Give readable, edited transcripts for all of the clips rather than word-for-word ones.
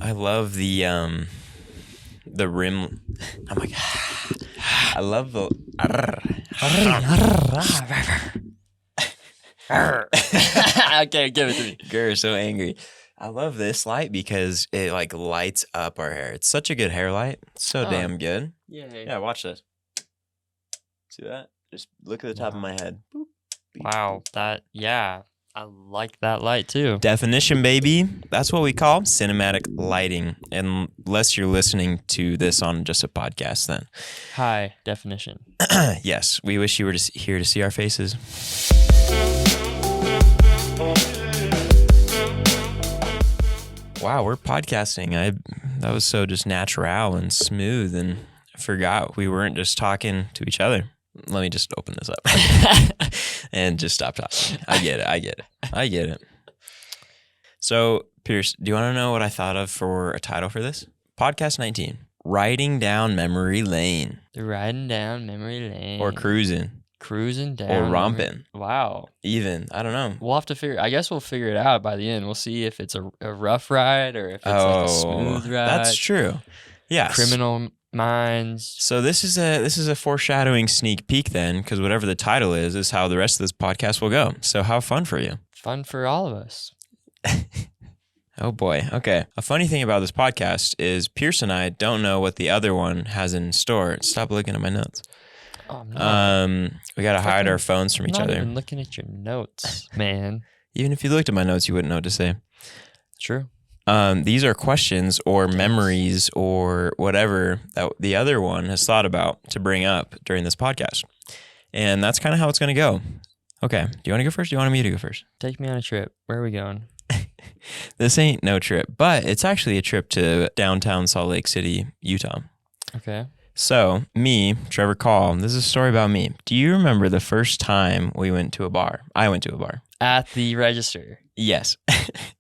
I love the rim. Oh my god. I love the. Okay, give it to me. You're so angry. I love this light because it like lights up our hair. It's such a good hair light. It's so damn good. Yeah, watch this. See that? Just look at the top of my head. Boop, beep, wow, boop. I like that light too. Definition, baby. That's what we call cinematic lighting. Unless you're listening to this on just a podcast, then. High definition. Yes, we wish you were here to see our faces. Wow, we're podcasting. That was so just natural and smooth, and I forgot we weren't just talking to each other. Let me just open this up and just stop talking. I get it. So, Pierce, do you want to know what I thought of for a title for this? Podcast 19, Riding Down Memory Lane. Riding down memory lane. Or cruising. Cruising down. Or romping. Wow. Even. I don't know. We'll have to I guess we'll figure it out by the end. We'll see if it's a rough ride or if it's like a smooth ride. That's true. Yes. Criminal Minds. So this is a foreshadowing sneak peek then, because whatever the title is how the rest of this podcast will go. So how fun for you. Fun for all of us. Oh boy. Okay. A funny thing about this podcast is Pierce and I don't know what the other one has in store. Stop looking at my notes. Oh, no. We got to hide our phones from each I'm not other. even looking at your notes, man. Even if you looked at my notes, you wouldn't know what to say. True. These are questions or memories or whatever that the other one has thought about to bring up during this podcast. And that's kind of how it's going to go. Okay. Do you want to go first? Do you want me to go first? Take me on a trip. Where are we going? This ain't no trip, but it's actually a trip to downtown Salt Lake City, Utah. Okay. So, me, Trevor Call, this is a story about me. Do you remember the first time we went to a bar? I went to a bar. At the register. Yes.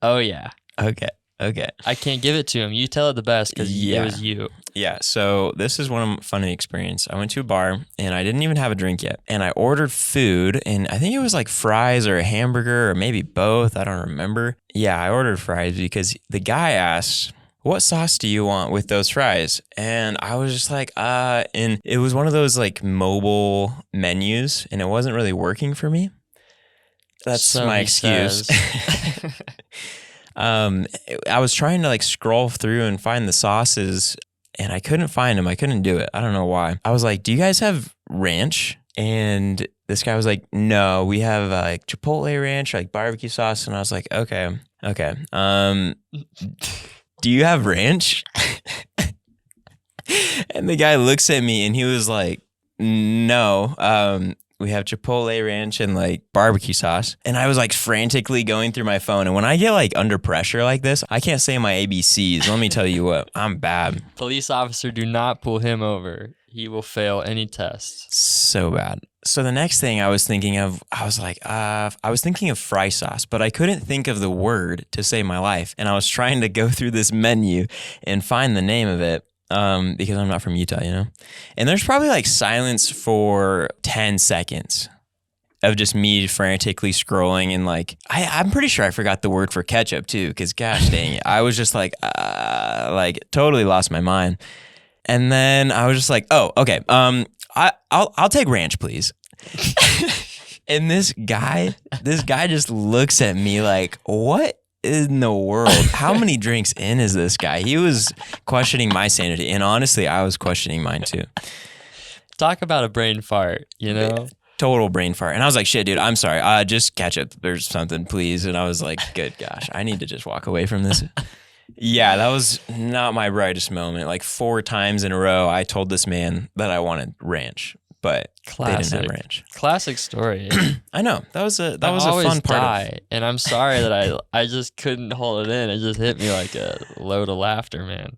Oh, yeah. Okay. I can't give it to him. You tell it the best because it was you. Yeah. So this is one funny experience. I went to a bar and I didn't even have a drink yet. And I ordered food and I think it was like fries or a hamburger or maybe both. I don't remember. Yeah, I ordered fries because the guy asked, what sauce do you want with those fries? And I was just like, and it was one of those like mobile menus and it wasn't really working for me. That's so my excuse. I was trying to like scroll through and find the sauces and I couldn't find them. I couldn't do it. I don't know why. I was like, do you guys have ranch? And this guy was like, no, we have like Chipotle ranch, like barbecue sauce. And I was like, okay. Do you have ranch? And the guy looks at me and he was like, no, we have Chipotle ranch and like barbecue sauce. And I was like frantically going through my phone. And when I get like under pressure like this, I can't say my ABCs. Let me tell you what, I'm bad. Police officer, do not pull him over. He will fail any test. So bad. So the next thing I was thinking of, I was thinking of fry sauce, but I couldn't think of the word to save my life. And I was trying to go through this menu and find the name of it. Because I'm not from Utah, you know? And there's probably like silence for 10 seconds of just me frantically scrolling and like, I'm pretty sure I forgot the word for ketchup too, because gosh dang it. I was just like totally lost my mind. And then I was just like, oh, okay. I'll take ranch, please. And this guy just looks at me like, what in the world? How many drinks in is this guy? He was questioning my sanity, and honestly, I was questioning mine too. Talk about a brain fart, you know? Total brain fart. And I was like, shit, dude, I'm sorry. Just catch up or something, please. And I was like, good gosh, I need to just walk away from this. Yeah, that was not my brightest moment. Like 4 times in a row, I told this man that I wanted ranch, but they didn't have ranch. Classic story. I know. That was a fun part. And I'm sorry that I just couldn't hold it in. It just hit me like a load of laughter, man.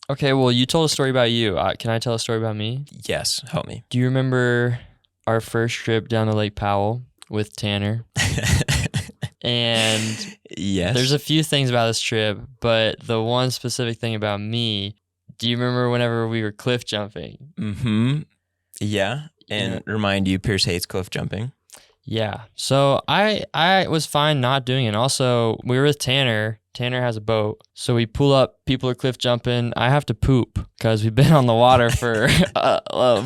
Okay, well, you told a story about you. Can I tell a story about me? Yes, help me. Do you remember our first trip down to Lake Powell with Tanner? And yes, there's a few things about this trip, but the one specific thing about me, do you remember whenever we were cliff jumping? Mm-hmm. Yeah. And remind you, Pierce hates cliff jumping. Yeah. So I was fine not doing it. Also, we were with Tanner. Tanner has a boat. So we pull up, people are cliff jumping. I have to poop because we've been on the water for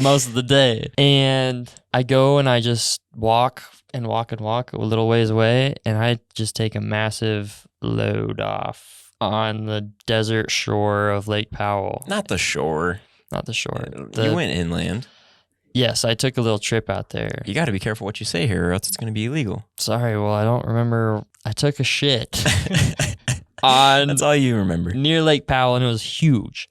most of the day. And I go and I just walk and walk and walk a little ways away. And I just take a massive load off on the desert shore of Lake Powell. Not the shore. Not the shore. You went inland. Yes, I took a little trip out there. You got to be careful what you say here or else it's going to be illegal. Sorry, well, I don't remember. I took a shit on That's all you remember. near Lake Powell, and it was huge.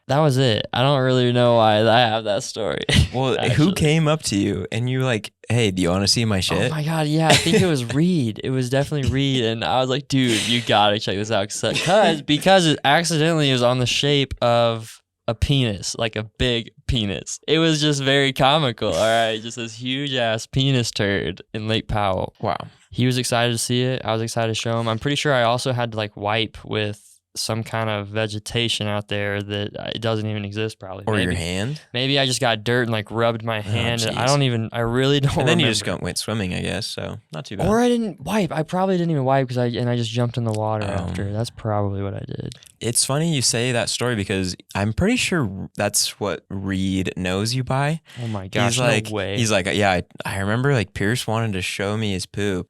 That was it. I don't really know why I have that story. Well, who came up to you and you were like, hey, do you want to see my shit? Oh my God, yeah, I think it was Reed. It was definitely Reed, and I was like, dude, you gotta check this out. Because it accidentally was on the shape of a penis, like a big penis. It was just very comical, all right? Just this huge-ass penis turd in Lake Powell. Wow. He was excited to see it. I was excited to show him. I'm pretty sure I also had to like wipe with some kind of vegetation out there that it doesn't even exist probably. Or your hand? Maybe I just got dirt and like rubbed my hand. jeez. I really don't And then you remember. just went swimming, I guess, so not too bad. Or I didn't wipe. I probably didn't even wipe because I just jumped in the water Oh. after. That's probably what I did. It's funny you say that story because I'm pretty sure that's what Reed knows you by. Oh my gosh, no way. He's like, yeah, I remember like Pierce wanted to show me his poop.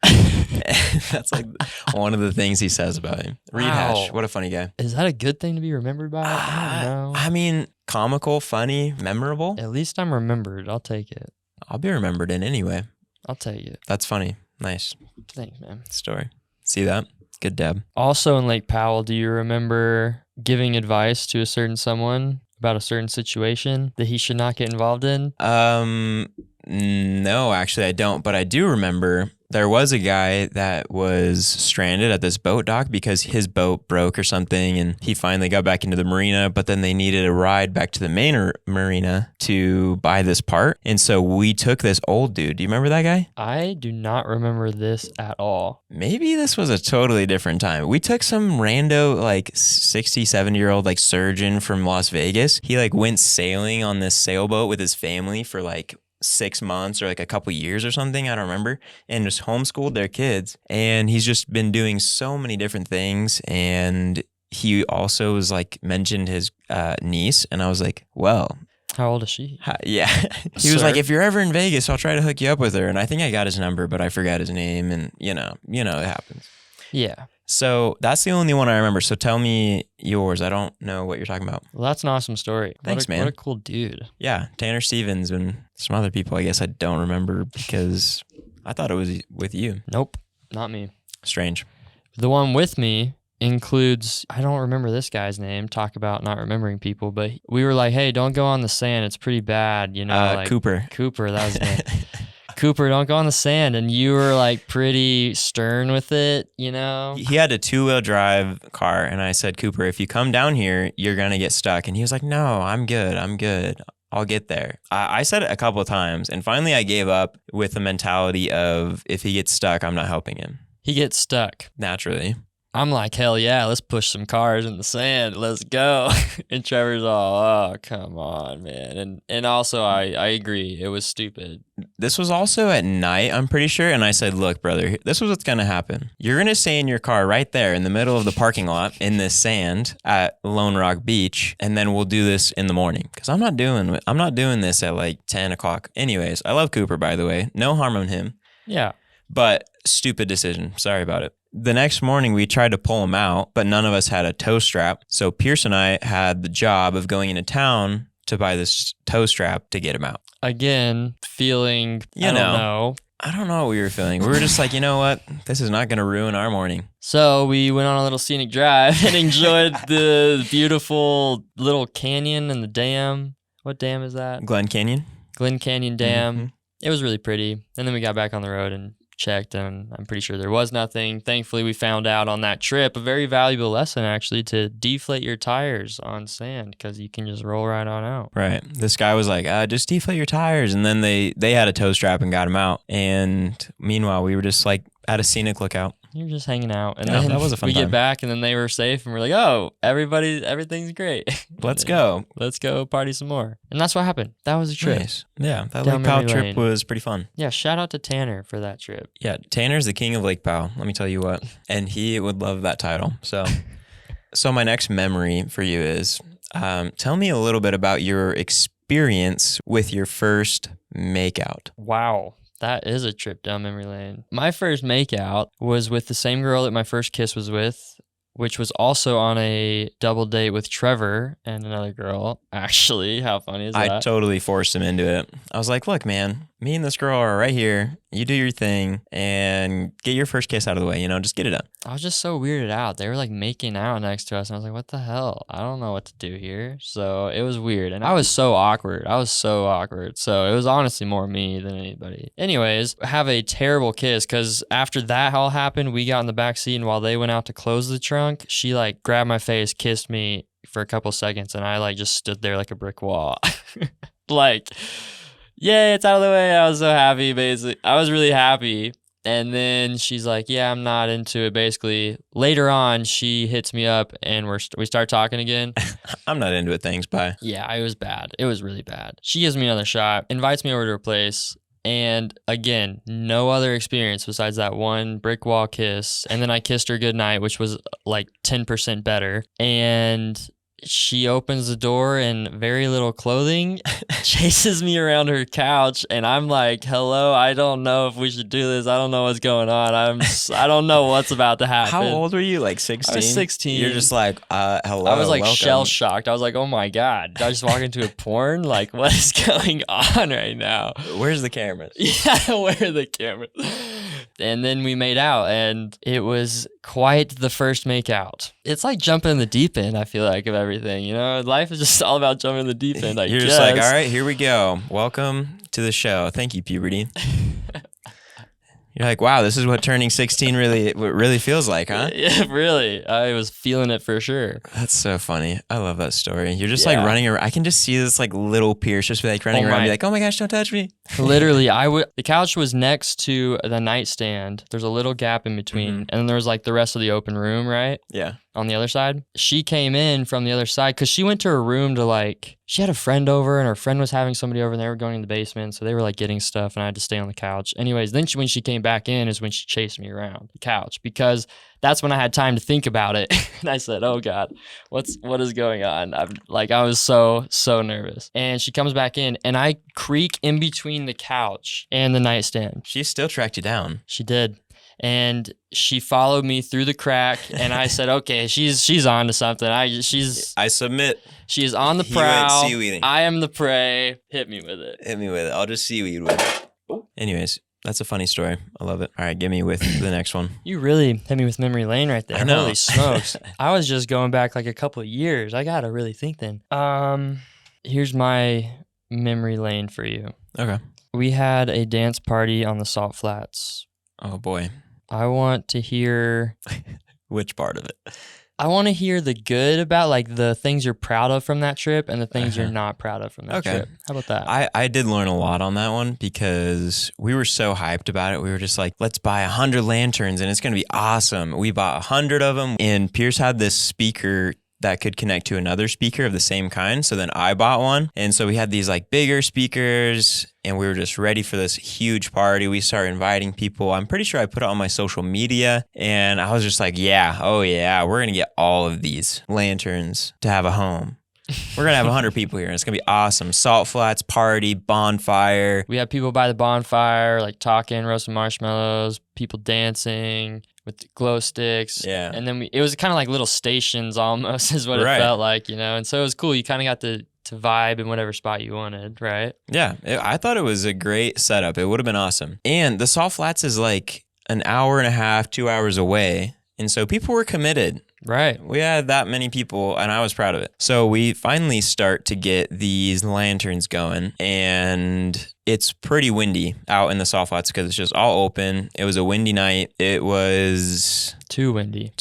That's like one of the things he says about him. Reed Wow. Hatch, what a funny guy. Is that a good thing to be remembered by? I don't know. I mean, comical, funny, memorable. At least I'm remembered. I'll take it. I'll be remembered in any way. I'll take it. That's funny. Nice Thanks, man. story. See that? Good dab. Also in Lake Powell, do you remember giving advice to a certain someone about a certain situation that he should not get involved in? No, actually I don't, but I do remember there was a guy that was stranded at this boat dock because his boat broke or something, and he finally got back into the marina, but then they needed a ride back to the main marina to buy this part. And so we took this old dude. Do you remember that guy? I do not remember this at all. Maybe this was a totally different time. We took some rando like 60, 70-year-old like surgeon from Las Vegas. He like went sailing on this sailboat with his family for like 6 months or like a couple years or something, I don't remember, and just homeschooled their kids. And he's just been doing so many different things. And he also was like mentioned his niece, and I was like, well, How old is she? yeah. He was Sir? like, if you're ever in Vegas, I'll try to hook you up with her. And I think I got his number, but I forgot his name, and you know, it happens. Yeah. So that's the only one I remember. So tell me yours. I don't know what you're talking about. Well, that's an awesome story. Thanks, man. What a cool dude. Yeah, Tanner Stevens and some other people I guess I don't remember because I thought it was with you. Nope, not me. Strange. The one with me includes, I don't remember this guy's name, talk about not remembering people, but we were like, hey, don't go on the sand. It's pretty bad, you know. Like, Cooper. Cooper, that was his name. Cooper, don't go on the sand. And you were like pretty stern with it, you know? He had a 2-wheel drive car, and I said, Cooper, if you come down here, you're going to get stuck. And he was like, no, I'm good. I'll get there. I said it a couple of times, and finally I gave up with the mentality of if he gets stuck, I'm not helping him. He gets stuck. Naturally. I'm like, hell yeah, let's push some cars in the sand. Let's go. And Trevor's all, oh, come on, man. And also, I agree. It was stupid. This was also at night, I'm pretty sure. And I said, look, brother, this is what's going to happen. You're going to stay in your car right there in the middle of the parking lot in this sand at Lone Rock Beach. And then we'll do this in the morning. Because I'm not doing this at like 10 o'clock. Anyways, I love Cooper, by the way. No harm on him. Yeah. But stupid decision. Sorry about it. The next morning, we tried to pull him out, but none of us had a tow strap. So Pierce and I had the job of going into town to buy this tow strap to get him out. Again, feeling, You I know. don't know. I don't know what we were feeling. We were just like, you know what? This is not going to ruin our morning. So we went on a little scenic drive and enjoyed the beautiful little canyon and the dam. What dam is that? Glen Canyon? Glen Canyon Dam. Mhm. It was really pretty. And then we got back on the road and checked, and I'm pretty sure there was nothing. Thankfully, we found out on that trip a very valuable lesson, actually, to deflate your tires on sand because you can just roll right on out. Right. This guy was like, just deflate your tires. And then they had a tow strap and got him out. And meanwhile, we were just like at a scenic lookout. you're just hanging out. And Yeah, then that was a fun we time. get back and then they were safe and we're like, oh, everything's great. Let's go. Let's go party some more. And that's what happened. That was a trip. Nice. Yeah, that Down Lake Powell memory trip lane. was pretty fun. Yeah, shout out to Tanner for that trip. Yeah, Tanner's the king of Lake Powell. Let me tell you what. And he would love that title. So my next memory for you is, tell me a little bit about your experience with your first makeout. Wow. That is a trip down memory lane. My first makeout was with the same girl that my first kiss was with, which was also on a double date with Trevor and another girl. Actually, how funny is that? I totally forced him into it. I was like, look, man, me and this girl are right here. You do your thing and get your first kiss out of the way, just get it done. I was just so weirded out. They were like making out next to us. And I was like, what the hell? I don't know what to do here. So it was weird. And I was so awkward. So it was honestly more me than anybody. Anyways, have a terrible kiss because after that all happened, we got in the back seat and while they went out to close the trunk, she like grabbed my face, kissed me for a couple seconds. And I like just stood there like a brick wall. Like, yay, it's out of the way. I was so happy, basically. I was really happy. And then she's like, yeah, I'm not into it, basically. Later on, she hits me up and we start talking again. I'm not into it, thanks, bye. Yeah, it was bad. It was really bad. She gives me another shot, invites me over to her place. And again, no other experience besides that one brick wall kiss. And then I kissed her goodnight, which was like 10% better. And she opens the door in very little clothing, chases me around her couch, and I'm like, hello, I don't know if we should do this. I don't know what's going on. I don't know what's about to happen. How old were you? Like 16? I was 16. You're just like, hello, I was like welcome. shell-shocked. I was like, oh my God, did I just walk into a porn? Like, what is going on right now? Where's the cameras? Yeah, where are the cameras? And then we made out, and it was quite the first make out. It's like jumping in the deep end, I feel like, of everything. Life is just all about jumping in the deep end. You're just like, all right, here we go. Welcome to the show. Thank you, puberty. You're like, wow, this is what turning 16 really feels like, huh? Yeah, really. I was feeling it for sure. That's so funny. I love that story. You're just like running around. I can just see this like little Pierce just be like running around and be like, oh my gosh, don't touch me. Literally, the couch was next to the nightstand. There's a little gap in between. And then there was like the rest of the open room, right? Yeah. On the other side. She came in from the other side because she went to her room to she had a friend over and her friend was having somebody over and they were going in the basement. So they were like getting stuff and I had to stay on the couch. Anyways, then when she came back in is when she chased me around the couch because that's when I had time to think about it. And I said, oh God, what is going on? I was so nervous. And she comes back in and I creak in between the couch and the nightstand. She still tracked you down. She did. And she followed me through the crack, and I said, "Okay, she's on to something. I submit. She is on the prowl. I am the prey. Hit me with it. I'll just seaweed with it." Anyways, that's a funny story. I love it. All right, get me with the next one. You really hit me with memory lane right there. I know. Holy smokes! I was just going back like a couple of years. I gotta really think then. Here's my memory lane for you. Okay. We had a dance party on the Salt Flats. Oh boy. I want to hear... Which part of it? I want to hear the good about the things you're proud of from that trip and the things you're not proud of from that trip. How about that? I did learn a lot on that one because we were so hyped about it. We were just like, let's buy 100 lanterns and it's going to be awesome. We bought 100 of them and Pierce had this speaker that could connect to another speaker of the same kind. So then I bought one. And so we had these bigger speakers and we were just ready for this huge party. We started inviting people. I'm pretty sure I put it on my social media and I was just like, we're going to get all of these lanterns to have a home. We're going to have 100 people here and it's going to be awesome. Salt Flats, party, bonfire. We had people by the bonfire, talking, roasting marshmallows, people dancing with glow sticks. Yeah. And then it was kind of like little stations almost is what it felt like, And so it was cool. You kind of got to vibe in whatever spot you wanted, right? Yeah. I thought it was a great setup. It would have been awesome. And the Salt Flats is an hour and a half, 2 hours away. And so people were committed. Right. We had that many people and I was proud of it. So we finally start to get these lanterns going and it's pretty windy out in the Salt Flats because it's just all open. It was a windy night. It was... Too windy.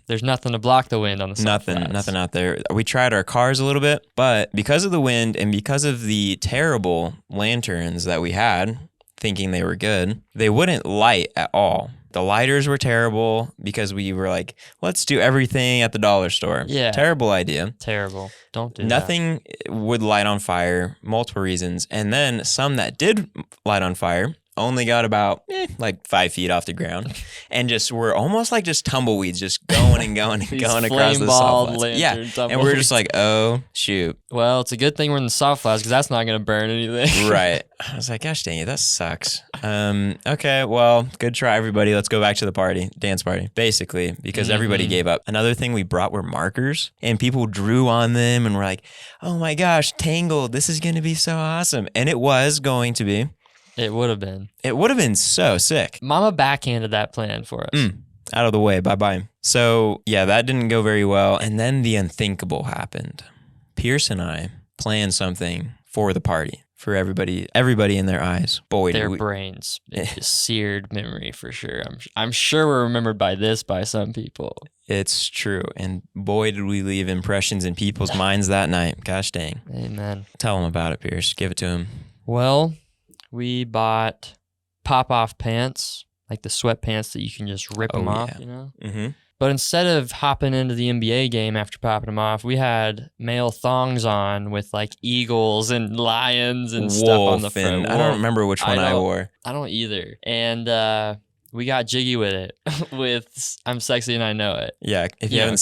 There's nothing to block the wind on the Salt Flats. Nothing out there. We tried our cars a little bit, but because of the wind and because of the terrible lanterns that we had, thinking they were good, they wouldn't light at all. The lighters were terrible because we were like, let's do everything at the dollar store. Yeah. Terrible idea. Terrible. Don't do that. Nothing would light on fire, multiple reasons. And then some that did light on fire only got about like 5 feet off the ground and just were almost like just tumbleweeds just going and going and going across the salt flats. Yeah. And we're just like, oh, shoot. Well, it's a good thing we're in the salt flats because that's not going to burn anything. Right. I was like, gosh dang it, that sucks. Okay, well, good try, everybody. Let's go back to the party, dance party, basically, because everybody gave up. Another thing we brought were markers, and people drew on them and were like, oh my gosh, Tangled, this is going to be so awesome. And it was going to be. It would have been. It would have been so sick. Mama backhanded that plan for us. Out of the way, bye-bye. So, yeah, that didn't go very well. And then the unthinkable happened. Pierce and I planned something for the party. For everybody in their eyes. Boy, their brains. It's a seared memory for sure. I'm sure we're remembered by this by some people. It's true. And boy, did we leave impressions in people's minds that night. Gosh dang. Amen. Tell them about it, Pierce. Give it to them. Well, we bought pop-off pants, like the sweatpants that you can just rip them off, you know? Mm-hmm. But instead of hopping into the NBA game after popping them off, we had male thongs on with like eagles and lions and stuff on the front. I don't remember which one I wore. I don't either. And we got jiggy with it with I'm Sexy and I Know It. Yeah, if you haven't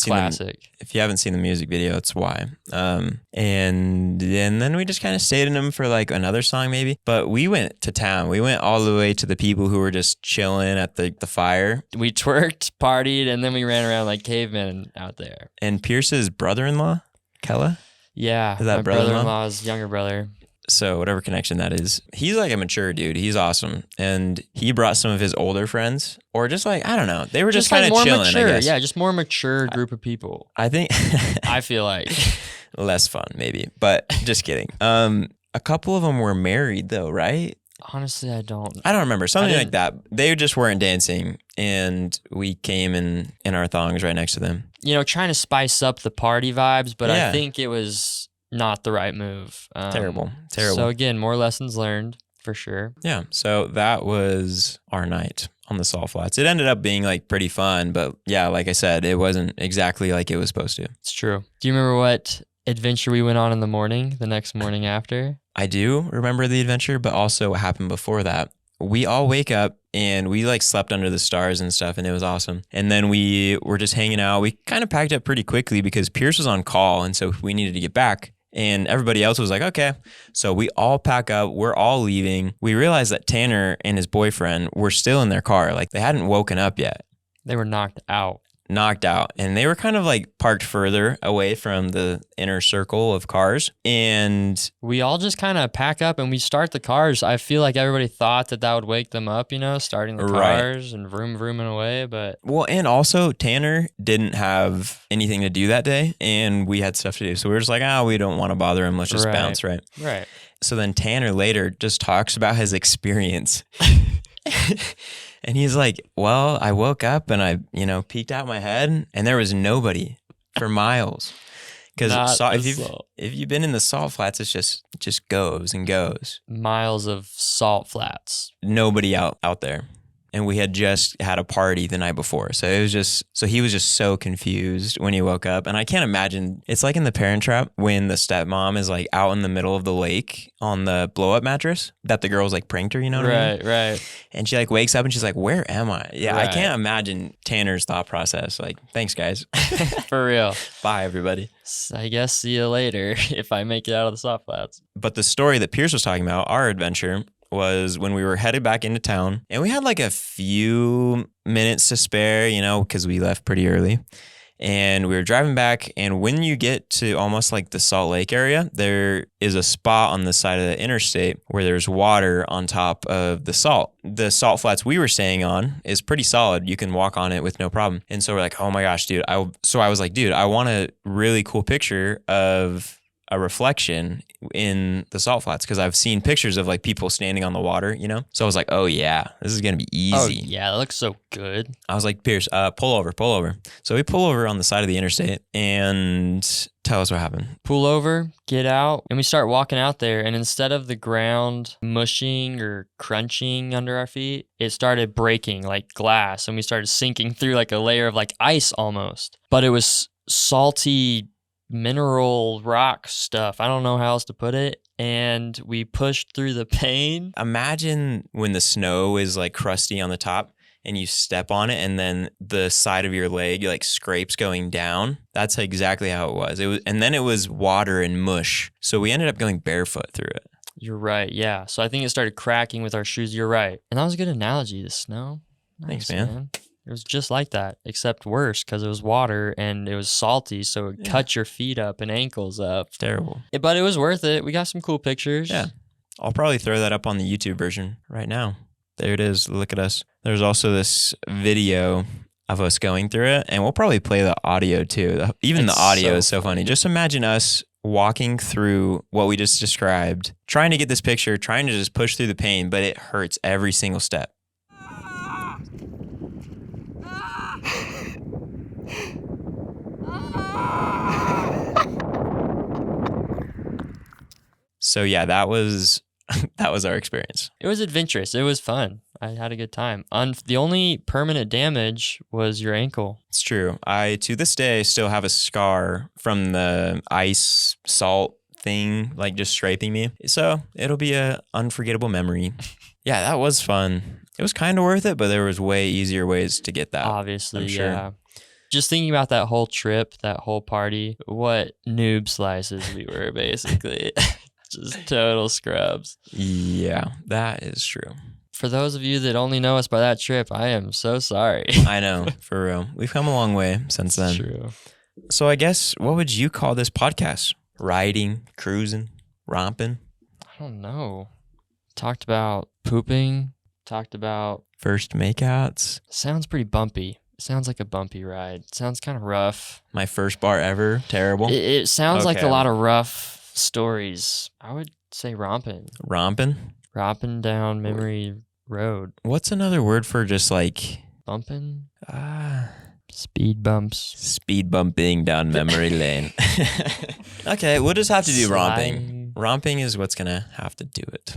seen the music video, it's why. And then we just kind of stayed in them for like another song maybe. But we went to town. We went all the way to the people who were just chilling at the fire. We twerked, partied, and then we ran around like cavemen out there. And Pierce's brother-in-law, Kella? Yeah, is that my brother-in-law's younger brother. So whatever connection that is, he's like a mature dude. He's awesome. And he brought some of his older friends or just like, I don't know. They were just kind of like chilling, mature. I guess. Yeah, just more mature group of people. I think. I feel like. Less fun maybe, but just kidding. A couple of them were married though, right? Honestly, I don't remember. Something like that. They just weren't dancing and we came in our thongs right next to them. You know, trying to spice up the party vibes, but I think it was not the right move. Terrible. So again, more lessons learned for sure. Yeah. So that was our night on the salt flats. It ended up being like pretty fun, but yeah, like I said, it wasn't exactly like it was supposed to. It's true. Do you remember what adventure we went on in the next morning after? I do remember the adventure, but also what happened before that. We all wake up and we like slept under the stars and stuff and it was awesome. And then we were just hanging out. We kind of packed up pretty quickly because Pierce was on call and so we needed to get back. And everybody else was like, okay. So we all pack up. We're all leaving. We realized that Tanner and his boyfriend were still in their car. Like they hadn't woken up yet. They were knocked out. And they were kind of like parked further away from the inner circle of cars. And we all just kind of pack up and we start the cars. I feel like everybody thought that would wake them up, you know, starting the cars and vrooming away. But well, and also Tanner didn't have anything to do that day and we had stuff to do. So we were just like, we don't want to bother him. Let's just bounce, right? Right. So then Tanner later just talks about his experience. And he's like, well, I woke up and I, peeked out my head and there was nobody for miles. Because if you've been in the salt flats, it just goes and goes. Miles of salt flats. Nobody out there. And we had just had a party the night before. So he was just so confused when he woke up. And I can't imagine, it's like in The Parent Trap when the stepmom is like out in the middle of the lake on the blow up mattress that the girls like pranked her, you know what I mean? Right. And she like wakes up and she's like, where am I? Yeah, right. I can't imagine Tanner's thought process. Like, thanks guys. For real. Bye everybody. I guess see you later if I make it out of the salt flats. But the story that Pierce was talking about, our adventure, was when we were headed back into town and we had like a few minutes to spare, because we left pretty early and we were driving back. And when you get to almost like the Salt Lake area, there is a spot on the side of the interstate where there's water on top of the salt. The salt flats we were staying on is pretty solid. You can walk on it with no problem. And so we're like, oh my gosh, dude. I was like, dude, I want a really cool picture of a reflection in the salt flats because I've seen pictures of like people standing on the water, you know? So I was like, oh yeah, this is going to be easy. Oh, yeah, that looks so good. I was like, Pierce, pull over. So we pull over on the side of the interstate and tell us what happened. Pull over, get out, and we start walking out there. And instead of the ground mushing or crunching under our feet, it started breaking like glass, and we started sinking through like a layer of like ice almost. But it was salty mineral rock stuff. I don't know how else to put it. And we pushed through the pain. Imagine when the snow is like crusty on the top and you step on it and then the side of your leg like scrapes going down. That's exactly how it was. And then it was water and mush. So we ended up going barefoot through it. You're right. Yeah. So I think it started cracking with our shoes. You're right. And that was a good analogy, the snow. Thanks, Nice, man. It was just like that, except worse because it was water and it was salty. So it cut your feet up and ankles up. Terrible. But it was worth it. We got some cool pictures. Yeah. I'll probably throw that up on the YouTube version right now. There it is. Look at us. There's also this video of us going through it, and we'll probably play the audio too. Even the audio is so funny. Just imagine us walking through what we just described, trying to get this picture, trying to just push through the pain, but it hurts every single step. So yeah, that was our experience. It was adventurous. It was fun. I had a good time. The only permanent damage was your ankle. It's true. I, to this day, still have a scar from the ice salt thing, like just scraping me. So it'll be a unforgettable memory. Yeah, that was fun. It was kind of worth it, but there was way easier ways to get that. Obviously, I'm sure. yeah. Just thinking about that whole trip, that whole party, what noob slices we were, basically. Just total scrubs. Yeah, that is true. For those of you that only know us by that trip, I am so sorry. I know, for real. We've come a long way since then. It's true. So I guess, what would you call this podcast? Riding, cruising, romping? I don't know. Talked about pooping. Talked about... First makeouts. Sounds pretty bumpy. Sounds like a bumpy ride. Sounds kind of rough. My first bar ever. Terrible. It sounds like Okay. a lot of rough stories. I would say romping. Romping? Romping down memory road. What's another word for just like Bumping. Speed bumps. speed bumping down memory lane? Okay, we'll just have to do romping. Sliding. Romping is what's gonna have to do it.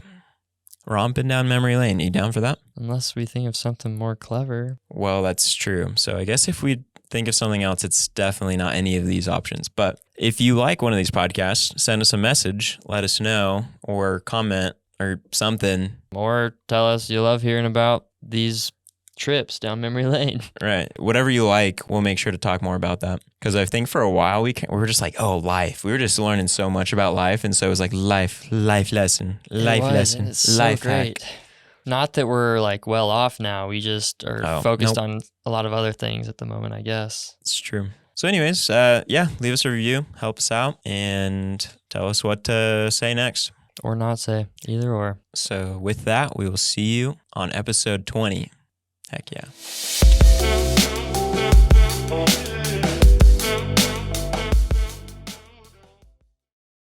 Romping down memory lane. You down for that? Unless we think of something more clever. Well, that's true. So I guess if we think of something else, it's definitely not any of these options. But if you like one of these podcasts, send us a message, let us know, or comment or something. Or tell us you love hearing about these trips down memory lane. Right. Whatever you like, we'll make sure to talk more about that. Because I think for a while we were just like, oh, life. We were just learning so much about life. And so it was like life lesson, life lesson, It's so life great. hack. Not that we're like well off now. We just are focused nope. on a lot of other things at the moment, I guess. It's true. So anyways, leave us a review, help us out, and tell us what to say next. Or not say, either or. So with that, we will see you on episode 20. Heck yeah.